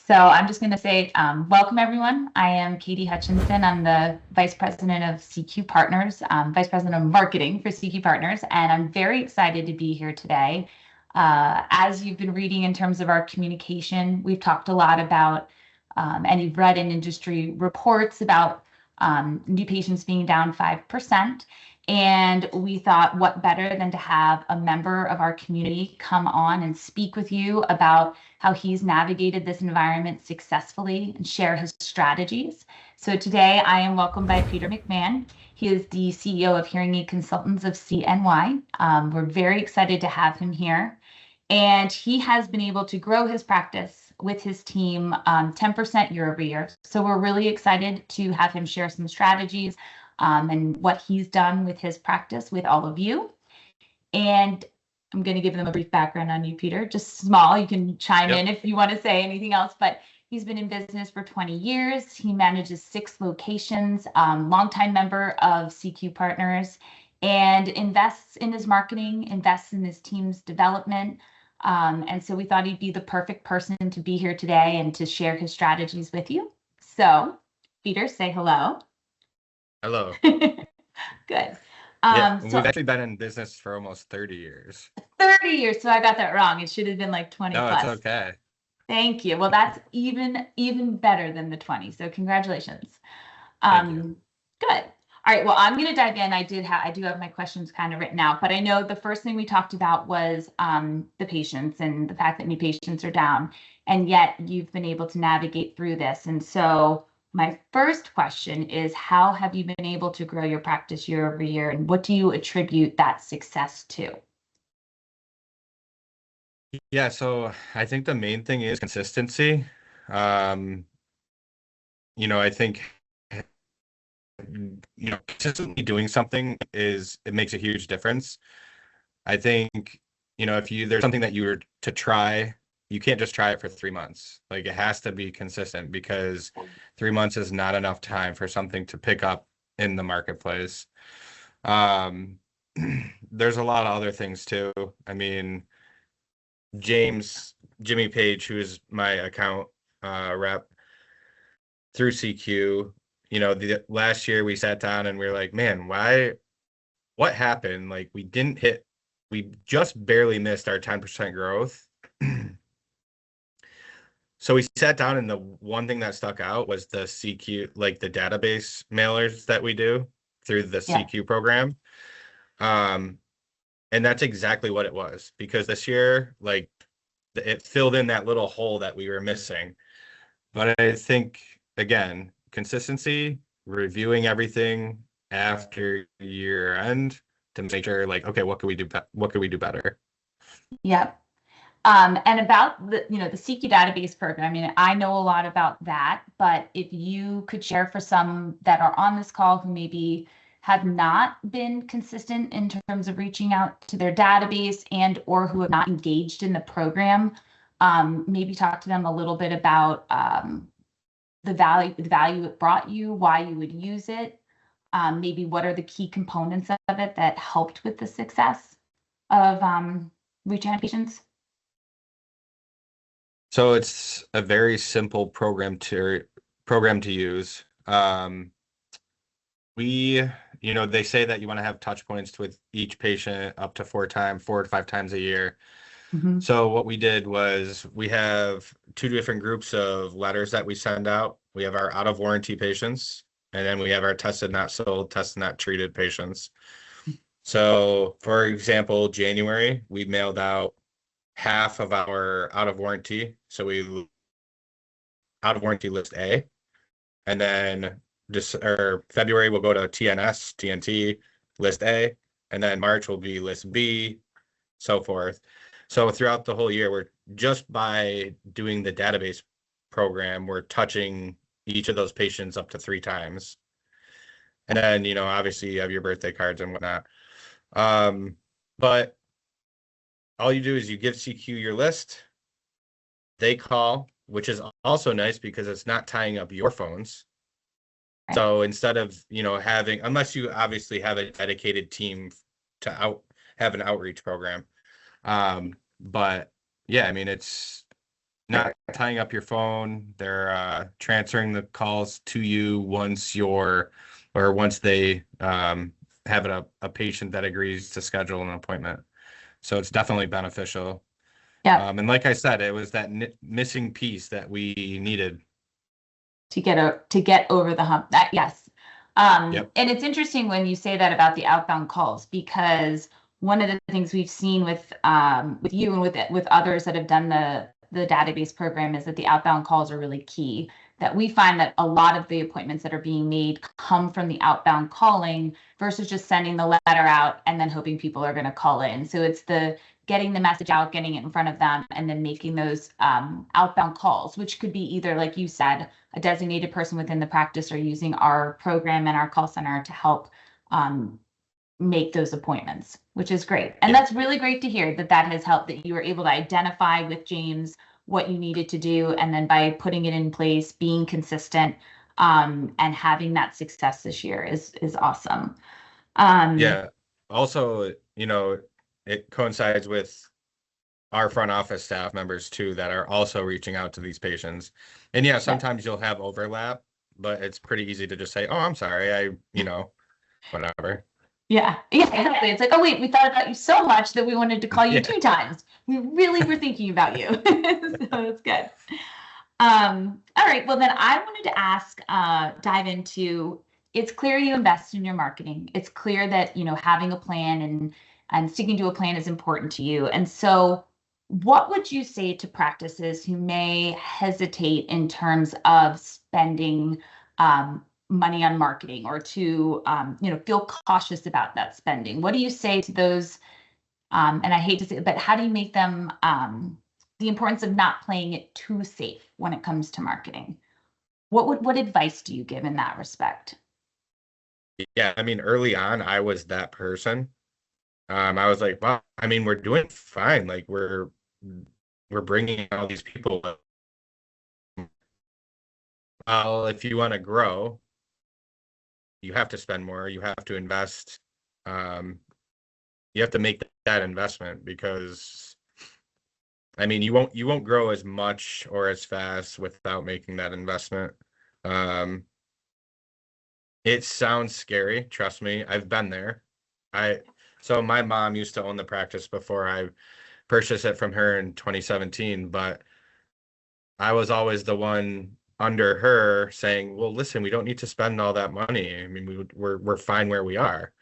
So I'm just going to say, welcome everyone. I am Katie Hutchinson. I'm the Vice President of CQ Partners, Vice President of Marketing for CQ Partners, and I'm very excited to be here today. As you've been reading in terms of our communication, we've talked a lot about, and you've read in industry reports about new patients being down 5%. And we thought, what better than to have a member of our community come on and speak with you about how he's navigated this environment successfully and share his strategies. So today I am welcomed by Peter McMahon. He is the CEO of Hearing Aid Consultants of CNY. We're very excited to have him here. And he has been able to grow his practice with his team 10% year over year. So we're really excited to have him share some strategies and what he's done with his practice with all of you. And I'm going to give them a brief background on you, Peter, just small. You can chime in if you want to say anything else, but he's been in business for 20 years. He manages 6 locations, longtime member of CQ Partners, and invests in his marketing, invests in his team's development. And so we thought he'd be the perfect person to be here today and to share his strategies with you. So, Peter, say hello. Hello. Good. We've actually been in business for almost 30 years. 30 years. So I got that wrong. It should have been like 20 plus. No, it's okay. Thank you. Well, that's even better than the 20. So congratulations. Thank you. Good. All right. Well, I'm going to dive in. I do have my questions kind of written out, but I know the first thing we talked about was the patients and the fact that new patients are down, and yet you've been able to navigate through this. And so my first question is, how have you been able to grow your practice year over year, and what do you attribute that success to? Yeah, so I think the main thing is consistency. I think, consistently doing something it makes a huge difference. I think, if there's something that you were to try, you can't just try it for 3 months. Like, it has to be consistent, because 3 months is not enough time for something to pick up in the marketplace. There's a lot of other things too. I mean, Jimmy Page, who is my account rep through CQ, the last year we sat down and we were like, man, what happened? Like, we just barely missed our 10% growth. So we sat down, and the one thing that stuck out was the CQ, like the database mailers that we do through the CQ program. And that's exactly what it was, because this year, like, it filled in that little hole that we were missing. But I think, again, consistency, reviewing everything after year end to make sure, like, okay, what could we do? What could we do better? Yep. And about the CQ database program, I mean, I know a lot about that, but if you could share for some that are on this call who maybe have not been consistent in terms of reaching out to their database and or who have not engaged in the program, maybe talk to them a little bit about the value it brought you, why you would use it, maybe what are the key components of it that helped with the success of reaching out to patients. So it's a very simple program to use. They say that you want to have touch points with each patient up to 4 to 5 times a year. Mm-hmm. So what we did was we have 2 different groups of letters that we send out. We have our out of warranty patients, and then we have our tested not sold, tested not treated patients. So for example, January, we mailed out half of our out of warranty. So we out of warranty list A, and then February will go to TNT list A, and then March will be list B, so forth. So throughout the whole year, we're just by doing the database program, we're touching each of those patients up to 3 times. And then, obviously you have your birthday cards and whatnot. But all you do is you give CQ your list, they call, which is also nice because it's not tying up your phones. So instead of, having, unless you obviously have a dedicated team to have an outreach program. But yeah, I mean, it's not tying up your phone. They're transferring the calls to you once they have a patient that agrees to schedule an appointment. So it's definitely beneficial. Yeah. And like I said, it was that missing piece that we needed To get over the hump. That, yes. Yep. And it's interesting when you say that about the outbound calls, because one of the things we've seen with you and with others that have done the database program is that the outbound calls are really key. That we find that a lot of the appointments that are being made come from the outbound calling versus just sending the letter out and then hoping people are going to call in. So it's the getting the message out, getting it in front of them, and then making those outbound calls, which could be either, like you said, a designated person within the practice or using our program and our call center to help make those appointments, which is great. And Yeah. that's really great to hear that has helped, that you were able to identify with James what you needed to do. And then by putting it in place, being consistent, and having that success this year is awesome. Yeah. Also, it coincides with our front office staff members too that are also reaching out to these patients. And yeah, sometimes you'll have overlap, but it's pretty easy to just say, "Oh, I'm sorry. Whatever." Yeah, exactly. It's like, oh wait, we thought about you so much that we wanted to call you Yeah. 2 times. We really were thinking about you. So that's good. All right. Well, then I wanted to ask, dive into, it's clear you invest in your marketing. It's clear that, having a plan and sticking to a plan is important to you. And so what would you say to practices who may hesitate in terms of spending money on marketing, or to, feel cautious about that spending? What do you say to those? And I hate to say it, but how do you make them, the importance of not playing it too safe when it comes to marketing? What advice do you give in that respect? Yeah, early on, I was that person. I was like, well, we're doing fine. Like we're bringing all these people. Well, if you want to grow, you have to spend more. You have to invest. You have to make that investment because, you won't grow as much or as fast without making that investment. It sounds scary. Trust me, I've been there. So my mom used to own the practice before I purchased it from her in 2017, but I was always the one under her saying, well, listen, we don't need to spend all that money. We're fine where we are.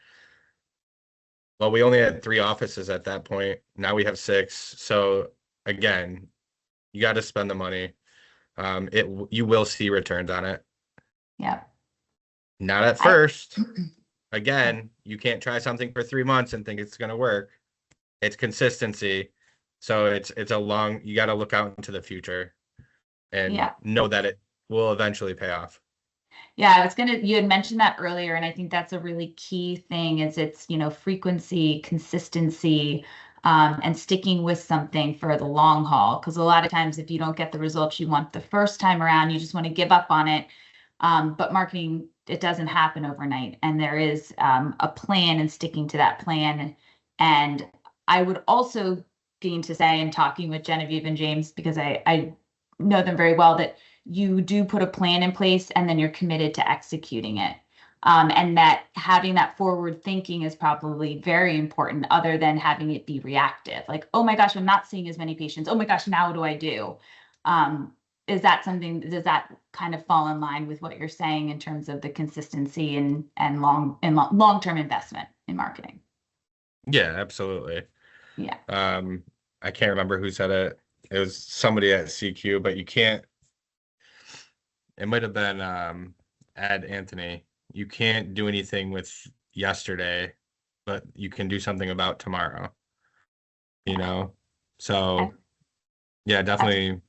Well, we only had 3 offices at that point. Now we have 6. So again, you got to spend the money. You will see returns on it. Yeah. Not at first. Again, you can't try something for 3 months and think it's going to work. It's consistency. So it's you got to look out into the future and know that it will eventually pay off. Yeah, you had mentioned that earlier, and I think that's a really key thing, is it's, frequency, consistency, and sticking with something for the long haul. Because a lot of times if you don't get the results you want the first time around, you just want to give up on it. But marketing, it doesn't happen overnight. And there is a plan, and sticking to that plan. And I would also gain to say, in talking with Genevieve and James, because I know them very well, that you do put a plan in place and then you're committed to executing it. And that having that forward thinking is probably very important, other than having it be reactive. Like, oh my gosh, I'm not seeing as many patients. Oh my gosh, now what do I do? Is that something, does that kind of fall in line with what you're saying in terms of the consistency and long-term investment in marketing? Yeah, absolutely. Yeah. I can't remember who said it. It was somebody at CQ, but you can't, it might have been Ed Anthony. You can't do anything with yesterday, but you can do something about tomorrow. So yeah, definitely.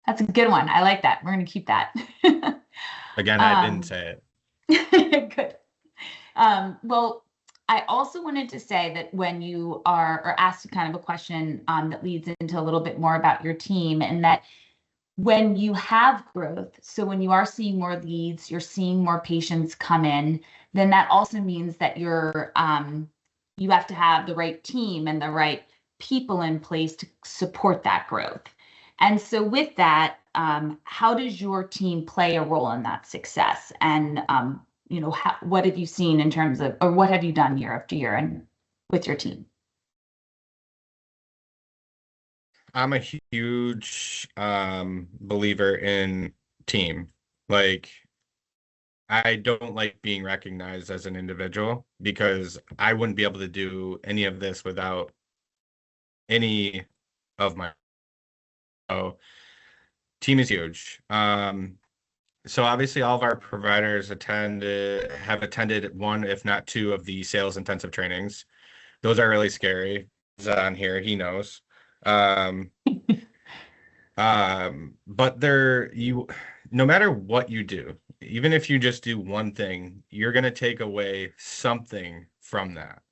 That's a good one. I like that. We're going to keep that. Again, I didn't say it. Good. Well, I also wanted to say that when you are asked kind of a question that leads into a little bit more about your team, and that when you have growth, so when you are seeing more leads, you're seeing more patients come in, then that also means that you have to have the right team and the right people in place to support that growth. And so with that, how does your team play a role in that success? And, what have you seen in terms of, or what have you done year after year and with your team? I'm a huge believer in team. Like, I don't like being recognized as an individual because I wouldn't be able to do any of this without any of my. So team is huge. So obviously all of our providers have attended one, if not two, of the sales intensive trainings. Those are really scary. He's on here, he knows. Um, but no matter what you do, even if you just do one thing, you're gonna take away something from that.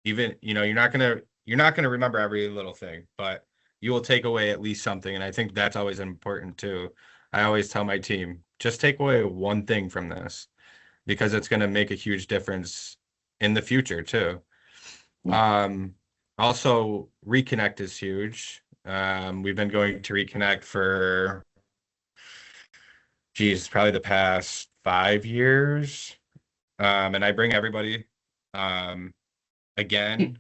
Even, you're not gonna remember every little thing, but you will take away at least something. And I think that's always important too. I always tell my team, just take away one thing from this because it's gonna make a huge difference in the future too. Yeah. Also, Reconnect is huge. We've been going to Reconnect for, geez, probably the past 5 years. And I bring everybody. Again,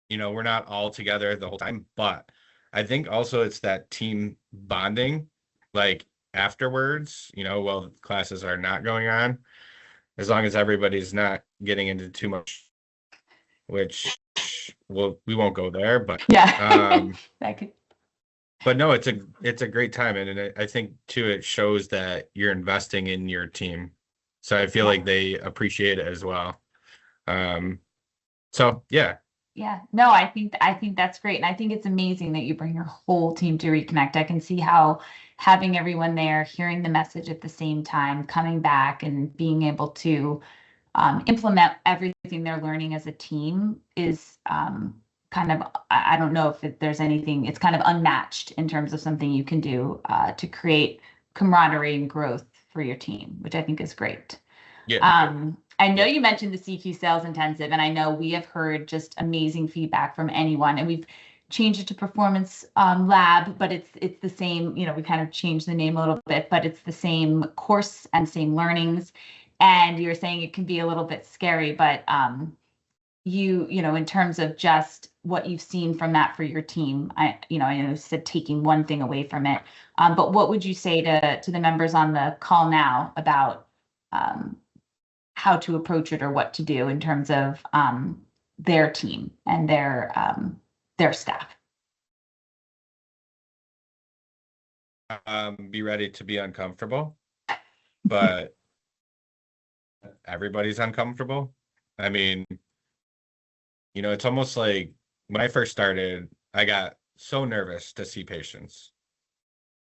we're not all together the whole time, but I think also it's that team bonding, like afterwards, while classes are not going on, as long as everybody's not getting into too much, which we won't go there, but Yeah. That could, but no, it's a great time, and I think too it shows that you're investing in your team, so I feel yeah. like they appreciate it as well. So yeah. Yeah, no, I think that's great. And I think it's amazing that you bring your whole team to Reconnect. I can see how having everyone there, hearing the message at the same time, coming back and being able to implement everything they're learning as a team is kind of, I don't know if there's anything, it's kind of unmatched in terms of something you can do to create camaraderie and growth for your team, which I think is great. Yeah. I know you mentioned the CQ Sales Intensive, and I know we have heard just amazing feedback from anyone, and we've changed it to Performance Lab, but it's the same. We kind of changed the name a little bit, but it's the same course and same learnings. And you're saying it can be a little bit scary, but in terms of just what you've seen from that for your team, I know you said taking one thing away from it, but what would you say to the members on the call now about how to approach it or what to do in terms of their team and their staff? Be ready to be uncomfortable, but everybody's uncomfortable. I mean, it's almost like when I first started, I got so nervous to see patients.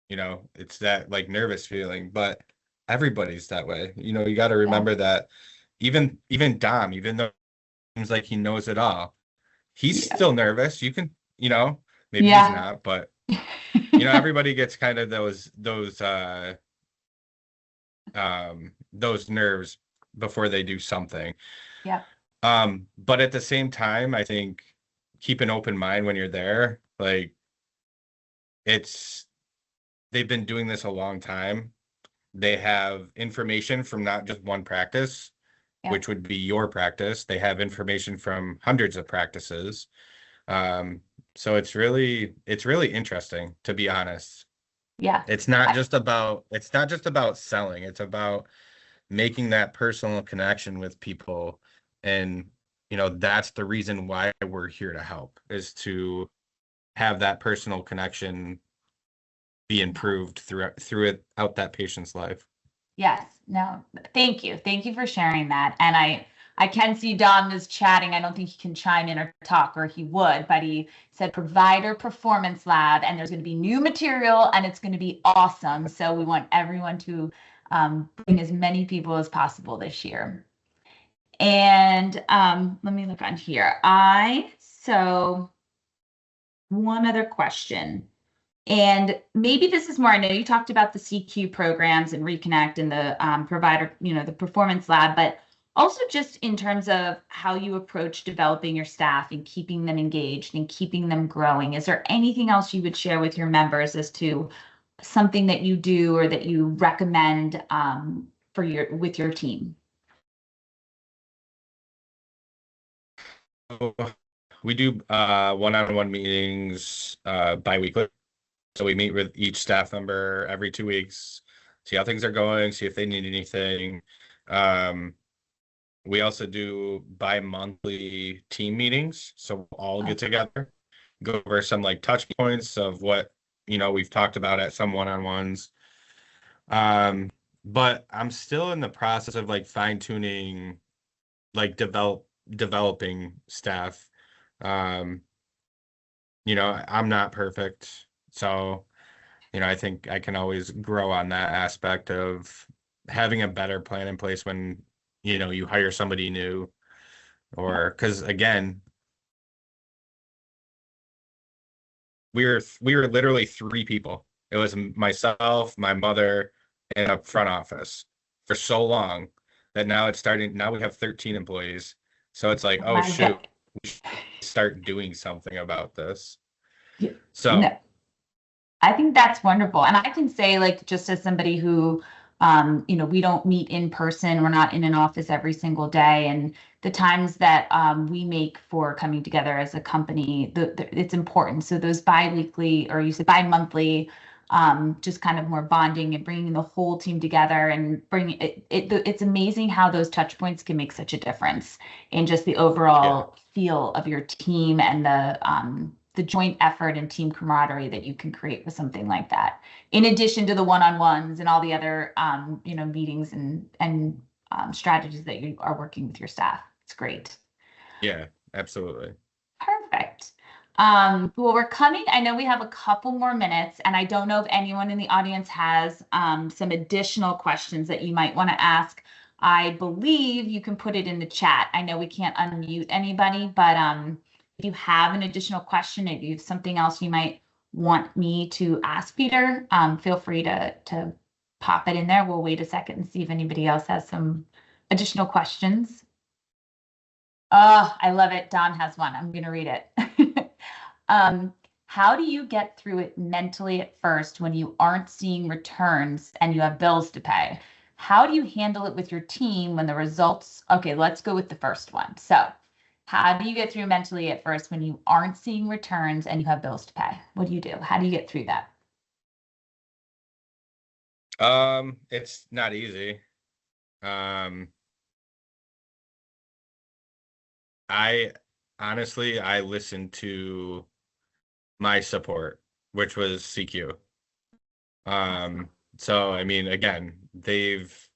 It's that like nervous feeling, but everybody's that way. You got to remember that even Dom, even though it seems like he knows it all, he's still nervous. You can, maybe he's not, but everybody gets kind of those nerves before they do something. Yeah. But at the same time, I think keep an open mind when you're there. Like they've been doing this a long time. They have information from not just one practice, which would be your practice. They have information from hundreds of practices. So it's really interesting, to be honest. Yeah. It's not just about selling. It's about making that personal connection with people. And, that's the reason why we're here to help, is to have that personal connection be improved throughout that patient's life. Yes. No, thank you. Thank you for sharing that. And I can see Dom is chatting. I don't think he can chime in or talk, or he would, but he said Provider Performance Lab, and there's going to be new material and it's going to be awesome. So we want everyone to bring as many people as possible this year. And let me look on here. So one other question. And maybe this is more, I know you talked about the CQ programs and Reconnect and the provider, the Performance Lab, but Also, just in terms of how you approach developing your staff and keeping them engaged and keeping them growing, is there anything else you would share with your members as to something that you do or that you recommend for with your team? So we do one-on-one meetings bi-weekly. So we meet with each staff member every 2 weeks, see how things are going, see if they need anything. We also do bi-monthly team meetings. So we'll all get together, go over some like touch points of what, we've talked about at some one-on-ones. But I'm still in the process of like fine-tuning, like developing staff. Um, I'm not perfect. So, I think I can always grow on that aspect of having a better plan in place when, you hire somebody new, or because again, we were literally three people. It was myself, my mother, and a front office for so long that now we have 13 employees. So it's like, Oh oh my shoot, God. we should start doing something about this. Yeah. So No, I think that's wonderful. And I can say, like, just as somebody who, we don't meet in person, we're not in an office every single day. And the times that we make for coming together as a company, it's important. So those bi-weekly, or you said bi-monthly, just kind of more bonding and bringing the whole team together and bringing it's amazing how those touch points can make such a difference in just the yeah, overall feel of your team and the joint effort and team camaraderie that you can create with something like that. In addition to the one-on-ones and all the other, meetings and strategies that you are working with your staff. It's great. yeah, absolutely. Perfect. Well, we're coming. I know we have a couple more minutes, and I don't know if anyone in the audience has some additional questions that you might want to ask. I believe you can put it in the chat. I know we can't unmute anybody, but if you have an additional question, if you have something else you might want me to ask Peter, feel free to pop it in there. We'll wait a second and see if anybody else has some additional questions. Oh, I love it. Don has one. I'm going to read it. How do you get through it mentally at first when you aren't seeing returns and you have bills to pay? How do you handle it with your team when the results? Okay, let's go with the first one. So, how do you get through mentally at first when you aren't seeing returns and you have bills to pay? What do you do? How do you get through that? It's not easy. Um, I honestly, I listened to my support, which was CQ. Awesome. So I mean, again, they've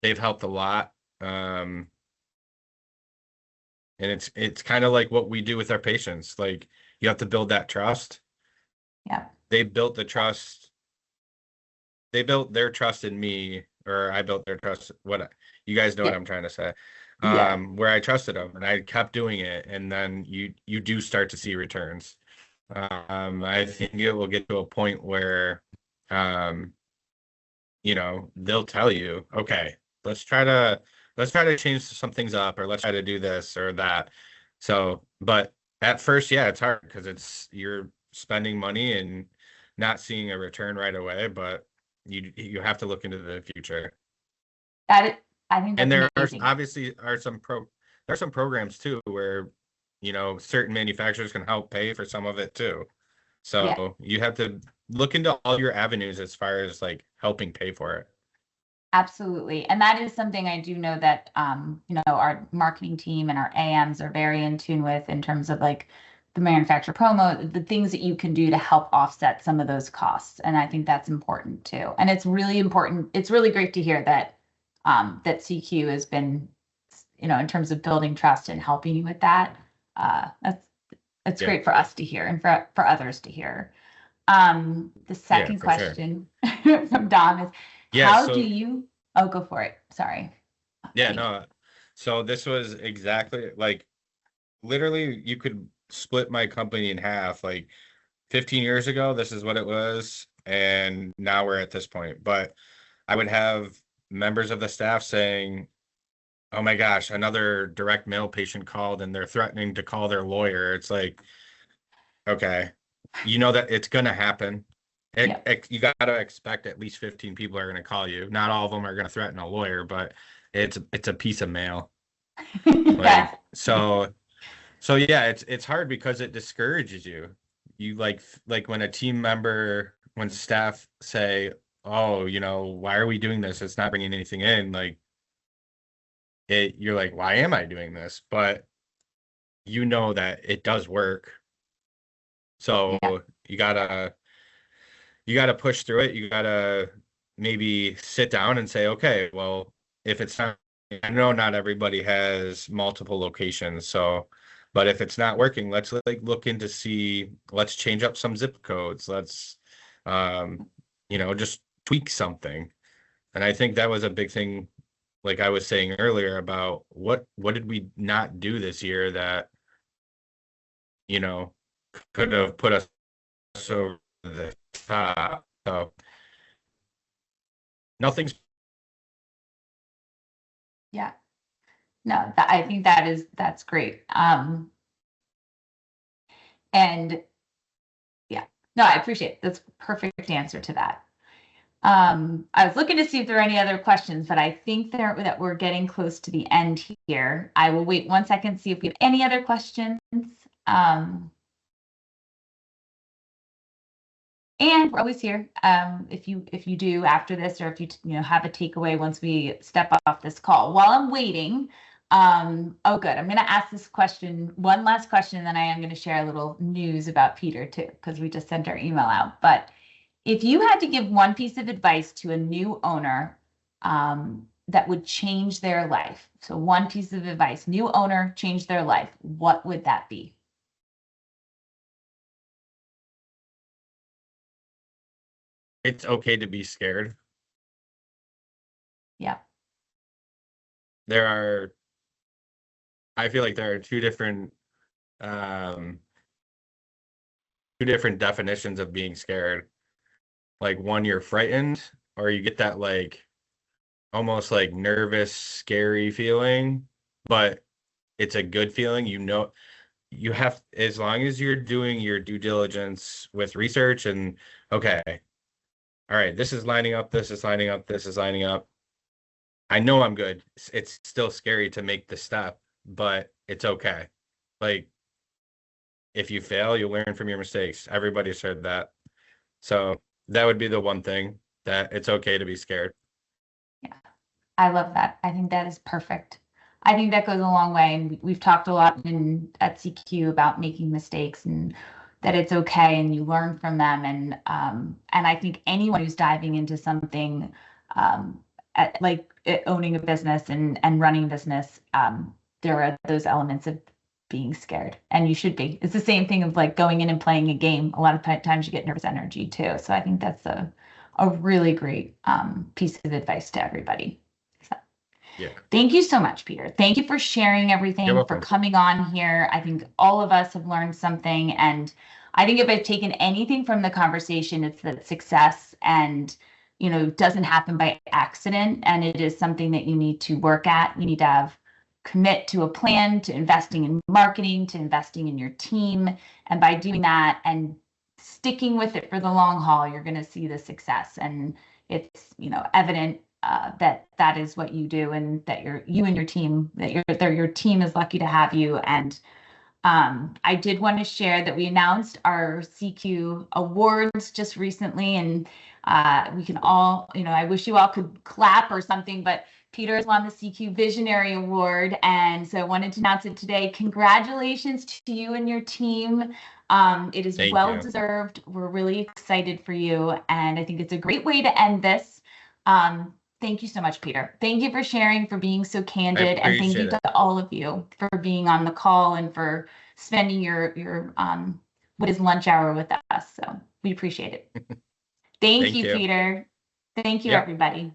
helped a lot. And it's kind of like what we do with our patients. Like you have to build that trust. Yeah. They built the trust. They built their trust in me, or I built their trust. You guys know what Yeah. I'm trying to say. Yeah. Where I trusted them and I kept doing it, and then you do start to see returns. I think it will get to a point where, um, they'll tell you, okay, let's try to change some things up, or let's try to do this or that. So, but at first, yeah, it's hard because you're spending money and not seeing a return right away, but you have to look into the future. I think And that's there are amazing. obviously there are some programs too where, certain manufacturers can help pay for some of it too. Yeah. So you have to look into all your avenues as far as like helping pay for it. Absolutely. And that is something I do know that our marketing team and our AMs are very in tune with in terms of like the manufacturer promo, the things that you can do to help offset some of those costs. And I think that's important too. And it's really important. It's really great to hear that that CQ has been, in terms of building trust and helping you with that. That's Yeah. great for us to hear and for others to hear. The Yeah, second for sure. question from Dom is, Yeah, how do so you, oh, go for it. Sorry. yeah, Thank you. no. So this was exactly like literally you could split my company in half. Like 15 years ago, this is what it was, and now we're at this point. But I would have members of the staff saying, oh my gosh, another direct mail patient called and they're threatening to call their lawyer. It's like, okay, you know that it's going to happen. Yeah. You got to expect at least 15 people are going to call you. Not all of them are going to threaten a lawyer, but it's a piece of mail. Yes. Like, so yeah, it's hard because it discourages you. You like when a team member, when staff say, "Oh, why are we doing this? It's not bringing anything in." Like you're like, "Why am I doing this?" But you know that it does work. So Yeah. you gotta you gotta push through it. You gotta maybe sit down and say, "Okay, well, if it's not, I know not everybody has multiple locations, so." But if it's not working, let's like look into see, let's change up some zip codes. Let's, um, just tweak something. And I think that was a big thing, like I was saying earlier about what did we not do this year that, you know, could have put us over the top. So nothing's Yeah. No, I think that's great. And yeah, no, I appreciate it. That's a perfect answer to that. I was looking to see if there are any other questions, but I think that we're getting close to the end here. I will wait 1 second, see if we have any other questions. Um, and we're always here. If you do after this, or if you have a takeaway once we step off this call. While I'm waiting, oh good, I'm going to ask this question, one last question, and then I am going to share a little news about Peter too, because we just sent our email out. But if you had to give one piece of advice to a new owner that would change their life, so one piece of advice, new owner, change their life, what would that be? It's okay to be scared. Yeah. There are, I feel like there are um, two different definitions of being scared. Like one, you're frightened, or you get that like almost like nervous, scary feeling, but it's a good feeling. You have, as long as you're doing your due diligence with research and okay, all right, this is lining up, this is lining up, this is lining up. I know I'm good. It's still scary to make the step, but it's okay. Like if you fail, you learn from your mistakes. Everybody's heard that. So that would be the one thing, that it's okay to be scared. Yeah, I love that. I think that is perfect. I think that goes a long way. And we've talked a lot at CQ about making mistakes and that it's okay and you learn from them. And I think anyone who's diving into something owning a business and running a business, there are those elements of being scared, and you should be. It's the same thing of like going in and playing a game. A lot of times you get nervous energy too. So I think that's a really great piece of advice to everybody. So, Yeah. thank you so much, Peter. Thank you for sharing You're everything, for welcome. coming on here. I think all of us have learned something. And I think if I've taken anything from the conversation, it's that success and doesn't happen by accident. And it is something that you need to work at. You need to commit to a plan, to investing in marketing, to investing in your team. And by doing that and sticking with it for the long haul, you're going to see the success. And it's evident that is what you do, and that you and your team, your team is lucky to have you. And I did want to share that we announced our CQ awards just recently, and we can all, I wish you all could clap or something, but Peter has won the CQ Visionary Award, and so I wanted to announce it today. Congratulations to you and your team. It is well deserved. We're really excited for you, and I think it's a great way to end this. Thank you so much, Peter. Thank you for sharing, for being so candid, and thank you to all of you for being on the call and for spending your what is lunch hour with us. So we appreciate it. Thank you, Peter. Thank you, everybody.